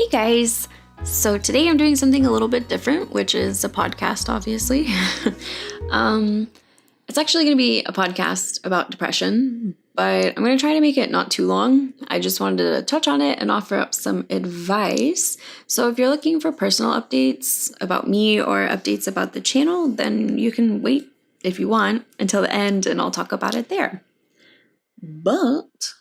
Hey guys! So today I'm doing something a little bit different, which is a podcast, obviously. It's actually going to be a podcast about depression, but I'm going to try to make it not too long. I just wanted to touch on it and offer up some advice. So if you're looking for personal updates about me or updates about the channel, then you can wait if you want until the end and I'll talk about it there. But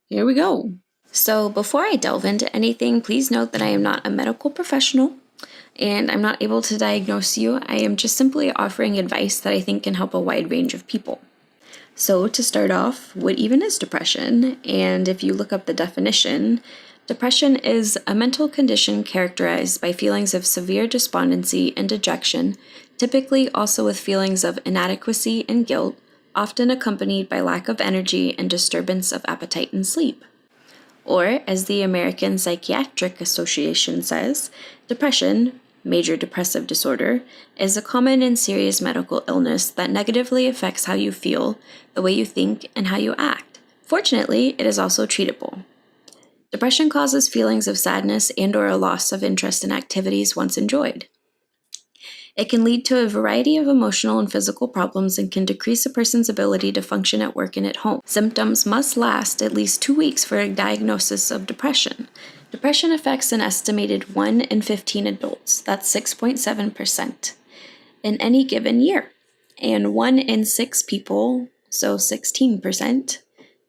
here we go. So before I delve into anything, please note that I am not a medical professional and I'm not able to diagnose you. I am just simply offering advice that I think can help a wide range of people. So to start off, what even is depression? And if you look up the definition, depression is a mental condition characterized by feelings of severe despondency and dejection, typically also with feelings of inadequacy and guilt, often accompanied by lack of energy and disturbance of appetite and sleep. Or, as the American Psychiatric Association says, depression, major depressive disorder, is a common and serious medical illness that negatively affects how you feel, the way you think, and how you act. Fortunately, it is also treatable. Depression causes feelings of sadness and/or a loss of interest in activities once enjoyed. It can lead to a variety of emotional and physical problems and can decrease a person's ability to function at work and at home. Symptoms must last at least 2 weeks for a diagnosis of depression. Depression affects an estimated 1 in 15 adults, that's 6.7%, in any given year. And 1 in 6 people, so 16%,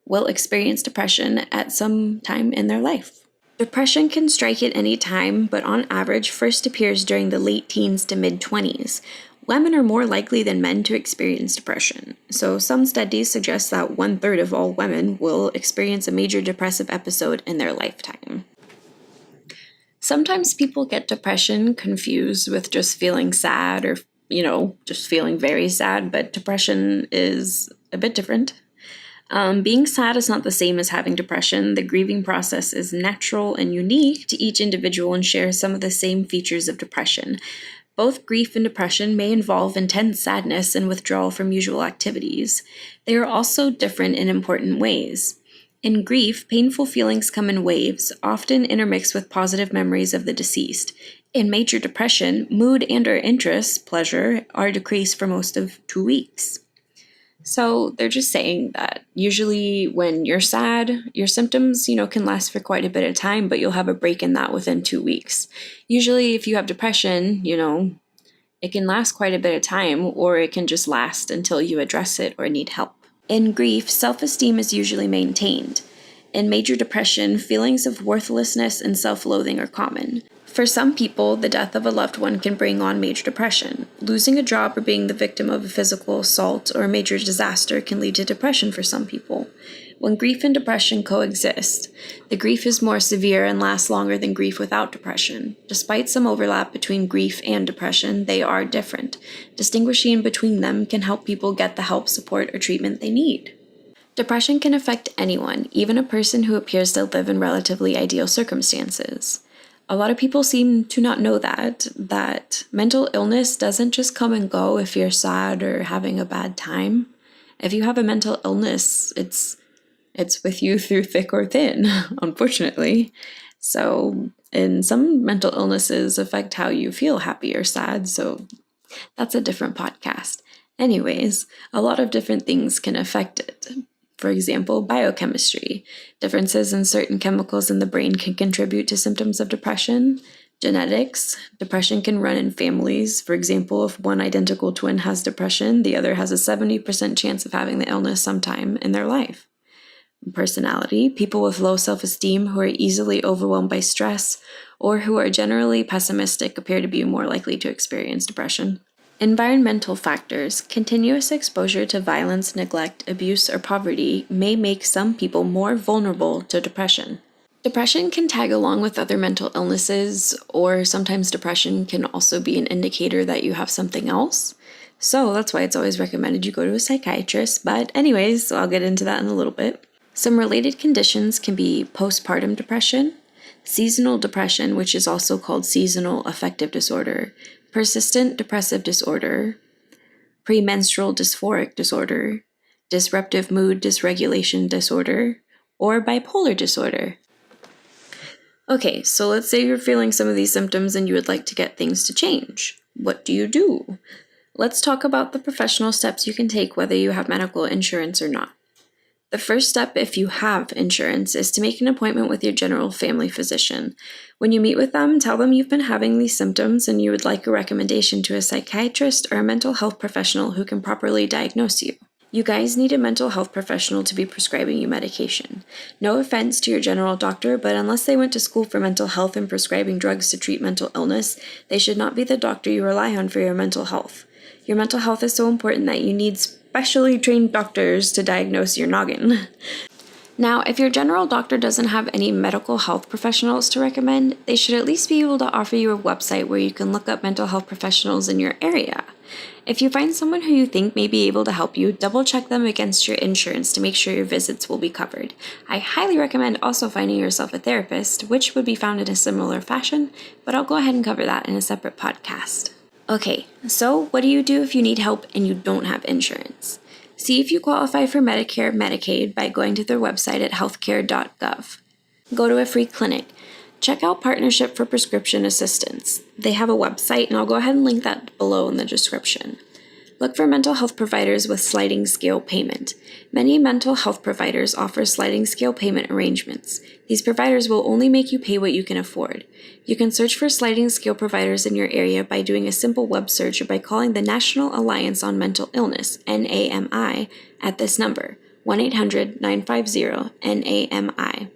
will experience depression at some time in their life. Depression can strike at any time, but on average first appears during the late teens to mid-20s. Women are more likely than men to experience depression, so some studies suggest that 1/3 of all women will experience a major depressive episode in their lifetime. Sometimes people get depression confused with just feeling sad or, just feeling very sad, but depression is a bit different. Being sad is not the same as having depression. The grieving process is natural and unique to each individual and shares some of the same features of depression. Both grief and depression may involve intense sadness and withdrawal from usual activities. They are also different in important ways. In grief, painful feelings come in waves, often intermixed with positive memories of the deceased. In major depression, mood and/or interest, pleasure, are decreased for most of 2 weeks. So they're just saying that usually when you're sad, your symptoms, can last for quite a bit of time, but you'll have a break in that within 2 weeks. Usually if you have depression, it can last quite a bit of time, or it can just last until you address it or need help. In grief, self-esteem is usually maintained. In major depression, feelings of worthlessness and self-loathing are common. For some people, the death of a loved one can bring on major depression. Losing a job or being the victim of a physical assault or a major disaster can lead to depression for some people. When grief and depression coexist, the grief is more severe and lasts longer than grief without depression. Despite some overlap between grief and depression, they are different. Distinguishing between them can help people get the help, support, or treatment they need. Depression can affect anyone, even a person who appears to live in relatively ideal circumstances. A lot of people seem to not know that mental illness doesn't just come and go if you're sad or having a bad time. If you have a mental illness, it's with you through thick or thin, unfortunately. So, and some mental illnesses affect how you feel happy or sad, so that's a different podcast. Anyways, a lot of different things can affect it. For example, biochemistry. Differences in certain chemicals in the brain can contribute to symptoms of depression. Genetics. Depression can run in families. For example, if one identical twin has depression, the other has a 70% chance of having the illness sometime in their life. Personality. People with low self-esteem who are easily overwhelmed by stress or who are generally pessimistic appear to be more likely to experience depression. Environmental factors. Continuous exposure to violence, neglect, abuse, or poverty may make some people more vulnerable to depression. Depression can tag along with other mental illnesses, or sometimes depression can also be an indicator that you have something else. So that's why it's always recommended you go to a psychiatrist. But anyways, I'll get into that in a little bit. Some related conditions can be postpartum depression, seasonal depression, which is also called seasonal affective disorder, persistent depressive disorder, premenstrual dysphoric disorder, disruptive mood dysregulation disorder, or bipolar disorder. Okay, so let's say you're feeling some of these symptoms and you would like to get things to change. What do you do? Let's talk about the professional steps you can take whether you have medical insurance or not. The first step, if you have insurance, is to make an appointment with your general family physician. When you meet with them, tell them you've been having these symptoms and you would like a recommendation to a psychiatrist or a mental health professional who can properly diagnose you. You guys need a mental health professional to be prescribing you medication. No offense to your general doctor, but unless they went to school for mental health and prescribing drugs to treat mental illness, they should not be the doctor you rely on for your mental health. Your mental health is so important that you need specially trained doctors to diagnose your noggin. Now, if your general doctor doesn't have any medical health professionals to recommend, they should at least be able to offer you a website where you can look up mental health professionals in your area. If you find someone who you think may be able to help you, double check them against your insurance to make sure your visits will be covered. I highly recommend also finding yourself a therapist, which would be found in a similar fashion, but I'll go ahead and cover that in a separate podcast. Okay, so what do you do if you need help and you don't have insurance? See if you qualify for Medicare or Medicaid by going to their website at healthcare.gov. Go to a free clinic. Check out Partnership for Prescription Assistance. They have a website, and I'll go ahead and link that below in the description. Look for mental health providers with sliding scale payment. Many mental health providers offer sliding scale payment arrangements. These providers will only make you pay what you can afford. You can search for sliding scale providers in your area by doing a simple web search or by calling the National Alliance on Mental Illness, NAMI, at this number, 1-800-950-NAMI.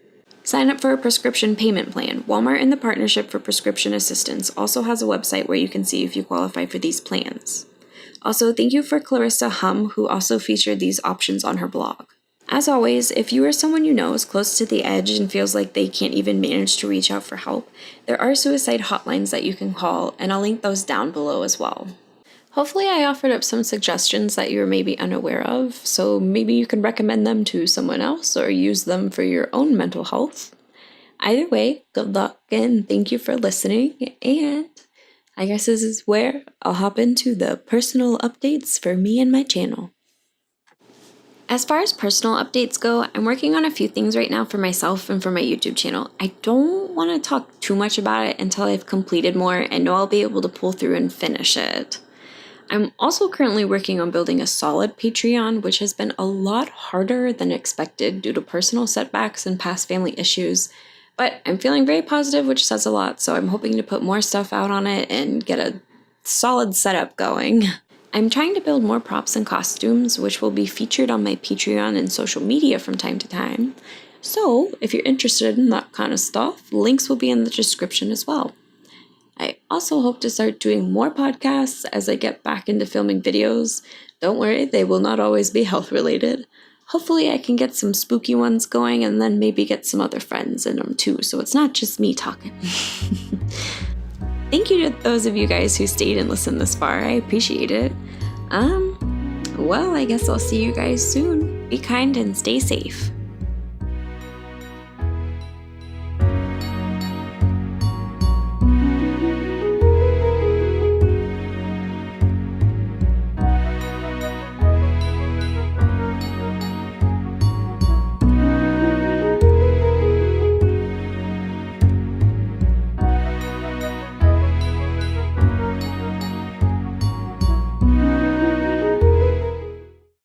Sign up for a prescription payment plan. Walmart and the Partnership for Prescription Assistance also has a website where you can see if you qualify for these plans. Also, thank you for Clarissa Hum, who also featured these options on her blog. As always, if you or someone you know is close to the edge and feels like they can't even manage to reach out for help, there are suicide hotlines that you can call, and I'll link those down below as well. Hopefully I offered up some suggestions that you're maybe unaware of, so maybe you can recommend them to someone else or use them for your own mental health. Either way, good luck and thank you for listening, and I guess this is where I'll hop into the personal updates for me and my channel. As far as personal updates go, I'm working on a few things right now for myself and for my YouTube channel. I don't want to talk too much about it until I've completed more and know I'll be able to pull through and finish it. I'm also currently working on building a solid Patreon, which has been a lot harder than expected due to personal setbacks and past family issues. But I'm feeling very positive, which says a lot, so I'm hoping to put more stuff out on it and get a solid setup going. I'm trying to build more props and costumes, which will be featured on my Patreon and social media from time to time. So, if you're interested in that kind of stuff, links will be in the description as well. I also hope to start doing more podcasts as I get back into filming videos. Don't worry, they will not always be health related. Hopefully I can get some spooky ones going and then maybe get some other friends in them too, so it's not just me talking. Thank you to those of you guys who stayed and listened this far. I appreciate it. Well, I guess I'll see you guys soon. Be kind and stay safe.